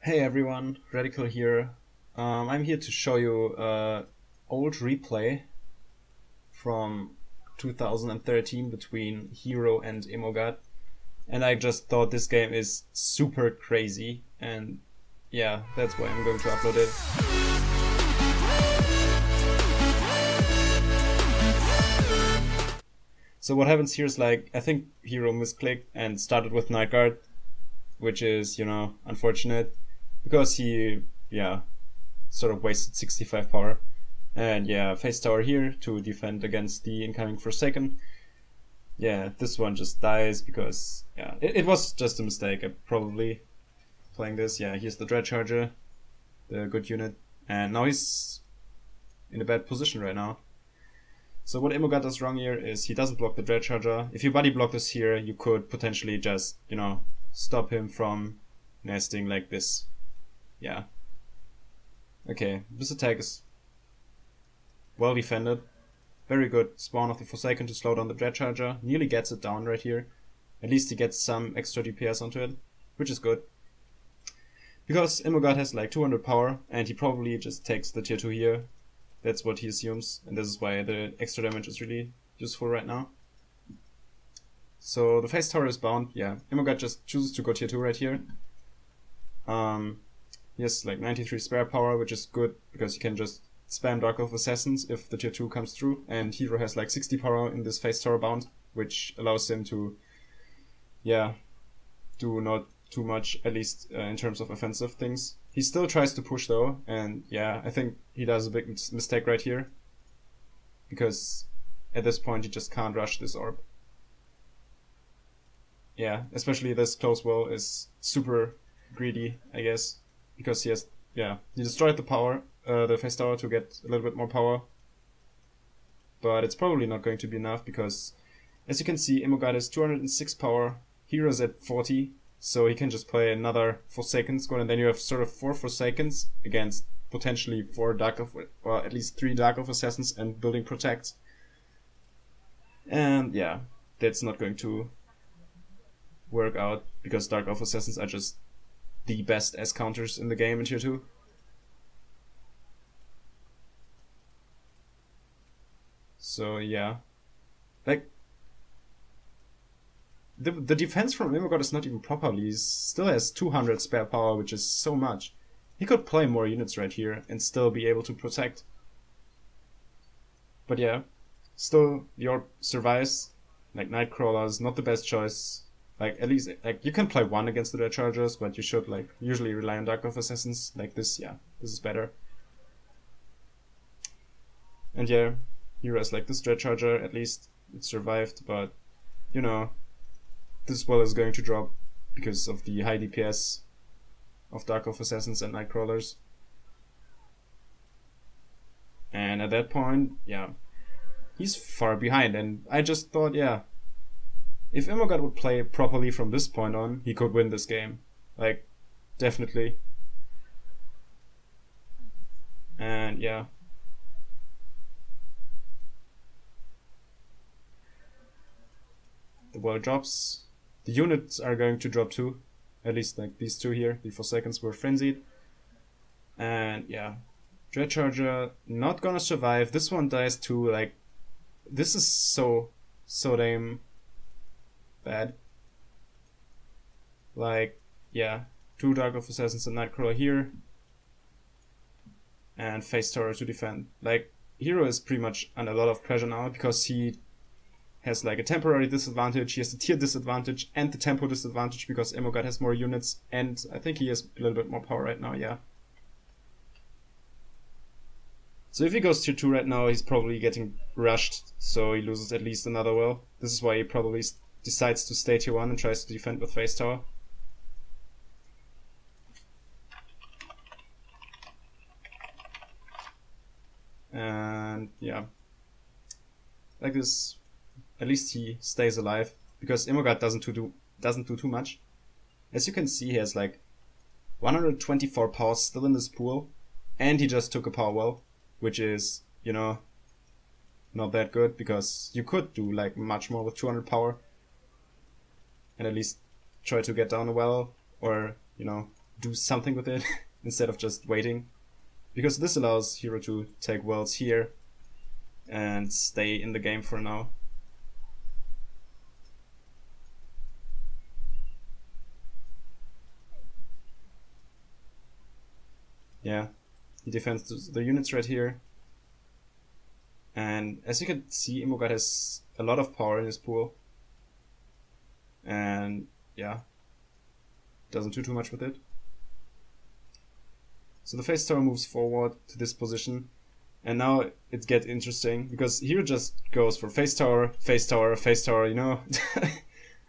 Hey everyone, Radical here. I'm here to show you an old replay from 2013 between Hero and EmoGad. And I just thought this game is super crazy, and yeah, that's why I'm going to upload it. So what happens here is I think Hero misclicked and started with Night Guard, which is, unfortunate because he sort of wasted 65 power. And yeah, face tower here to defend against the incoming Forsaken. Yeah, this one just dies because, yeah, it was just a mistake. I probably playing this. Yeah, here's the Dread Charger, the good unit. And now he's in a bad position right now. So what EmoGad does wrong here is he doesn't block the Dread Charger. If you body block this here, you could potentially just, stop him from nesting like this. Yeah. Okay, this attack is well defended. Very good spawn of the Forsaken to slow down the Dread Charger. Nearly gets it down right here. At least he gets some extra DPS onto it, which is good. Because EmoGad has like 200 power, and he probably just takes the tier 2 here. That's what he assumes, and this is why the extra damage is really useful right now. So the face tower is bound, yeah. EmoGad just chooses to go tier 2 right here. He has like 93 spare power, which is good, because he can just spam Dark Elf Assassins if the tier 2 comes through, and Hero has like 60 power in this face tower bound, which allows him to, do not too much, at least in terms of offensive things. He still tries to push though, and yeah, I think he does a big mistake right here, because at this point he just can't rush this orb. Yeah, especially this close wall is super greedy, I guess, because he destroyed the face tower to get a little bit more power, but it's probably not going to be enough because, as you can see, EmoGad is 206 power, Hero's at 40, so he can just play another Forsaken squad, and then you have sort of 4 Forsakens against potentially 4 Dark Elf, or at least 3 Dark Elf Assassins and building Protect. And yeah, that's not going to work out because Dark Elf Assassins are just the best S counters in the game in tier 2. So yeah, like the defense from EmoGad is not even properly. He still has 200 spare power, which is so much. He could play more units right here and still be able to protect. But yeah, still the orb survives. Like Nightcrawler is not the best choice. Like at least like you can play one against the Red Chargers, but you should like usually rely on Dark Elf Assassins. Like this, yeah, this is better. And yeah, Hero has like this Dread Charger, at least it survived, but this well is going to drop because of the high DPS of Dark Elf Assassins and Nightcrawlers. And at that point, yeah, he's far behind, and I just thought, yeah, if EmoGad would play properly from this point on, he could win this game. Like, definitely. And yeah. The wall drops. The units are going to drop too. At least like these two here. The Forsakens were frenzied. And yeah. Dread Charger not gonna survive. This one dies too. Like, this is so damn bad. Like, yeah. 2 Dark Elf Assassins and Nightcrawler here. And face tower to defend. Like, Hero is pretty much under a lot of pressure now because he has like a temporary disadvantage, he has the tier disadvantage and the tempo disadvantage because EmoGad has more units, and I think he has a little bit more power right now, yeah. So if he goes tier 2 right now, he's probably getting rushed, so he loses at least another well. This is why he probably decides to stay tier 1 and tries to defend with face tower. And yeah, like this, at least he stays alive because EmoGad doesn't do too much. As you can see, he has like 124 power still in this pool, and he just took a power well, which is, not that good because you could do like much more with 200 power and at least try to get down a well or, do something with it instead of just waiting. Because this allows Hirooo to take wells here and stay in the game for now. Yeah, he defends the units right here. And as you can see, EmoGad has a lot of power in his pool. And yeah, doesn't do too much with it. So the face tower moves forward to this position. And now it gets interesting because here just goes for face tower, face tower, face tower, you know?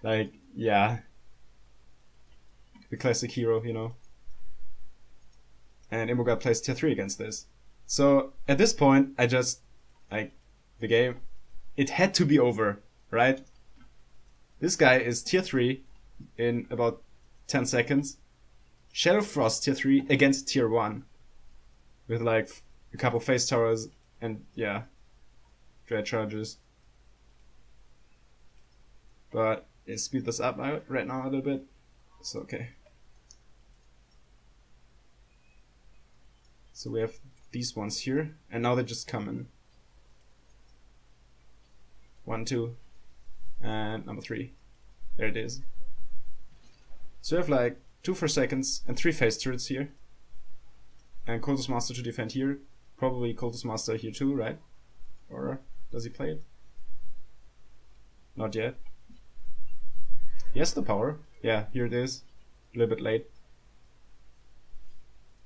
Like, yeah. The classic hero, you know? And EmoGad plays tier 3 against this. So at this point, I just, like, the game, it had to be over, right? This guy is tier 3 in about 10 seconds. Shadow Frost tier 3 against tier 1. With like a couple face towers and yeah, dread charges. But let's speed this up right now a little bit. It's okay. So we have these ones here, and now they just come in. 1, 2, and number 3. There it is. So we have like 2 for seconds and 3 face turrets here. And Cultist Master to defend here. Probably Cultist Master here too, right? Or does he play it? Not yet. He has the power. Yeah, here it is. A little bit late.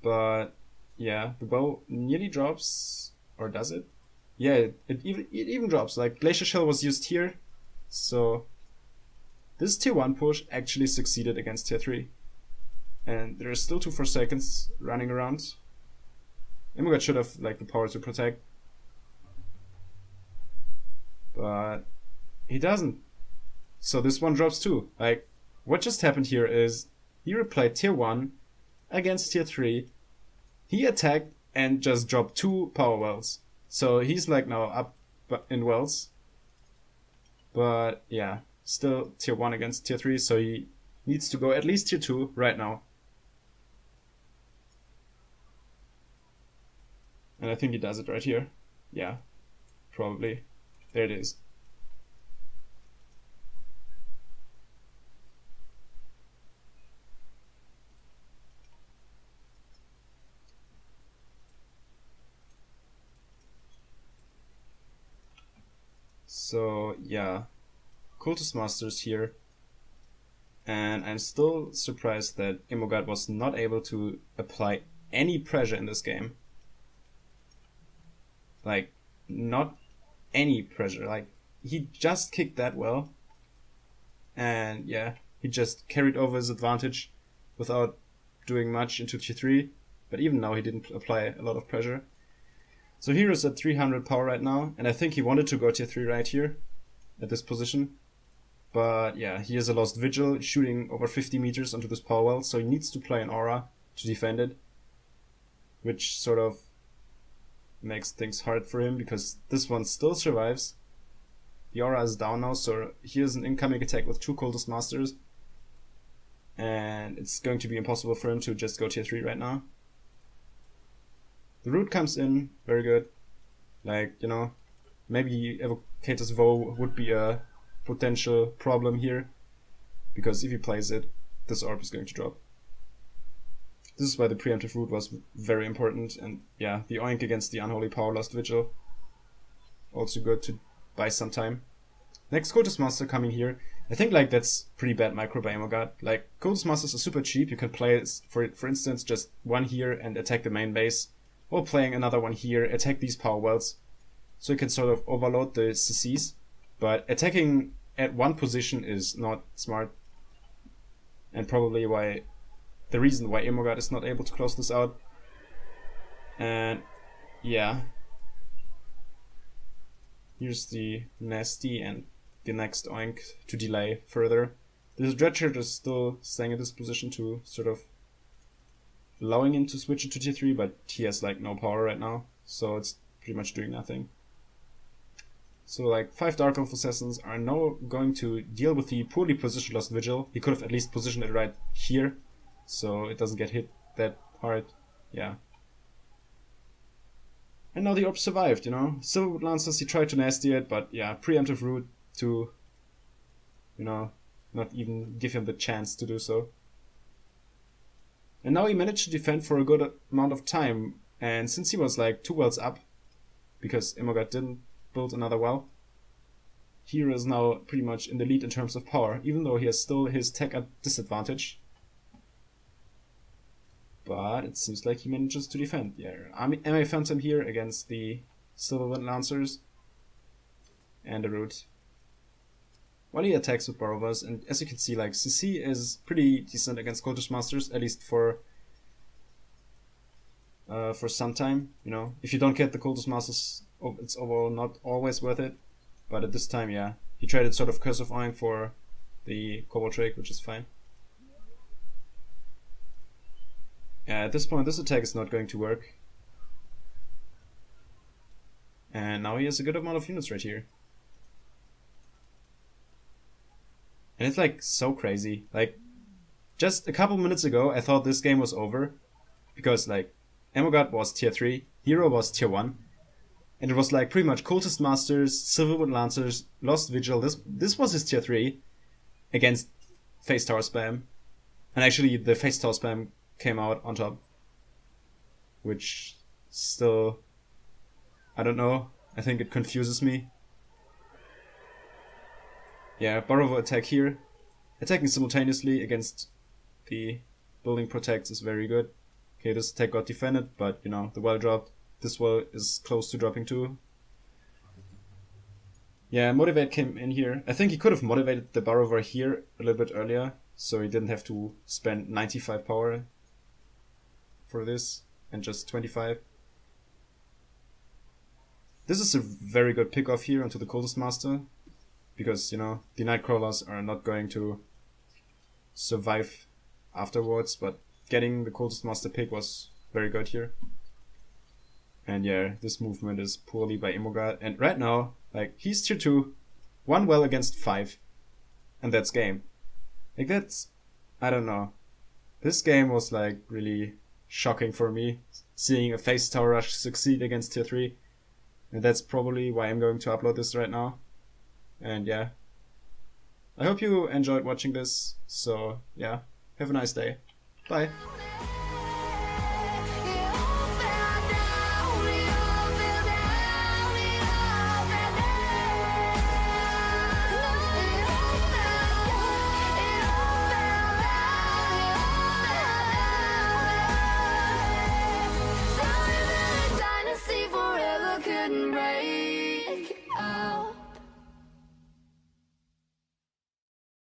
But yeah, the bow nearly drops. Or does it? Yeah, it even drops. Like Glacier Shell was used here. So this tier 1 push actually succeeded against tier 3. And there are still 2 for seconds running around. EmoGad should have like the power to protect. But he doesn't. So this one drops too. Like, what just happened here is he replayed tier 1 against tier 3. He attacked and just dropped 2 power wells. So he's like now up in wells. But yeah, still tier 1 against tier 3, so he needs to go at least tier 2 right now. And I think he does it right here. Yeah, probably. There it is. So yeah, Cultist Masters here. And I'm still surprised that EmoGad was not able to apply any pressure in this game. Like, not any pressure. Like, he just kicked that well. And yeah, he just carried over his advantage without doing much into tier 3. But even now he didn't apply a lot of pressure. So Hiroo's at 300 power right now. And I think he wanted to go tier 3 right here. At this position. But yeah, he has a lost vigil, shooting over 50 meters onto this power well. So he needs to play an aura to defend it. Which sort of makes things hard for him, because this one still survives. The aura is down now, so here's an incoming attack with 2 Cultist Masters. And it's going to be impossible for him to just go tier 3 right now. The root comes in, very good. Like, you know, maybe Evocator's Vow would be a potential problem here. Because if he plays it, this orb is going to drop. This is why the preemptive root was very important, and yeah, the oink against the Unholy Power Lost Vigil. Also good to buy some time. Next Cultist Master coming here. I think like that's pretty bad micro by EmoGad. Like, Cultist Masters are super cheap. You can play, for instance, just one here and attack the main base. Or playing another one here, attack these power wells. So you can sort of overload the CCs. But attacking at one position is not smart. And probably the reason why EmoGad is not able to close this out. And yeah. Here's the nasty and the next oink to delay further. The Dredger is still staying in this position to sort of allowing him to switch it to tier 3, but he has like no power right now, so it's pretty much doing nothing. So like 5 Dark Elf Assassins are now going to deal with the poorly positioned Lost Vigil. He could have at least positioned it right here, so it doesn't get hit that hard. Yeah. And now the orb survived, you know. Silverwood Lancers, he tried to nasty it, but yeah, preemptive root to, you know, not even give him the chance to do so. And now he managed to defend for a good amount of time, and since he was like 2 wells up, because EmoGad didn't build another well, Hirooo is now pretty much in the lead in terms of power, even though he has still his tech at disadvantage. But it seems like he manages to defend. Yeah, MA Phantom here against the Silverwind Lancers and the Root. While he attacks with Borrowers, and as you can see, like CC is pretty decent against Cultist Masters, at least for some time. You know, if you don't get the Cultist Masters, it's overall not always worth it. But at this time, yeah, he traded sort of Curse of Awing for the Cobalt Drake, which is fine. Yeah, at this point, this attack is not going to work. And now he has a good amount of units right here. And it's like so crazy. Like, just a couple minutes ago, I thought this game was over. Because, like, EmoGad was tier 3, Hirooo was tier 1. And it was like pretty much Cultist Masters, Silverwood Lancers, Lost Vigil. This was his tier 3 against Face Tower Spam. And actually, the Face Tower Spam came out on top. Which still, I don't know. I think it confuses me. Yeah, Borrower attack here. Attacking simultaneously against the Building Protects is very good. Okay, this attack got defended, but you know, the well dropped. This well is close to dropping too. Yeah, Motivate came in here. I think he could have motivated the Borrower here a little bit earlier, so he didn't have to spend 95 power for this, and just 25. This is a very good pick-off here onto the Cultist Master, because, you know, the Nightcrawlers are not going to survive afterwards, but getting the Cultist Master pick was very good here. And yeah, this movement is poorly by EmoGad, and right now, like, he's tier 2, 1 well against 5, and that's game. Like, that's, I don't know. This game was like really shocking for me, seeing a Face Tower Rush succeed against tier 3. And that's probably why I'm going to upload this right now. And yeah, I hope you enjoyed watching this. So yeah, have a nice day. Bye.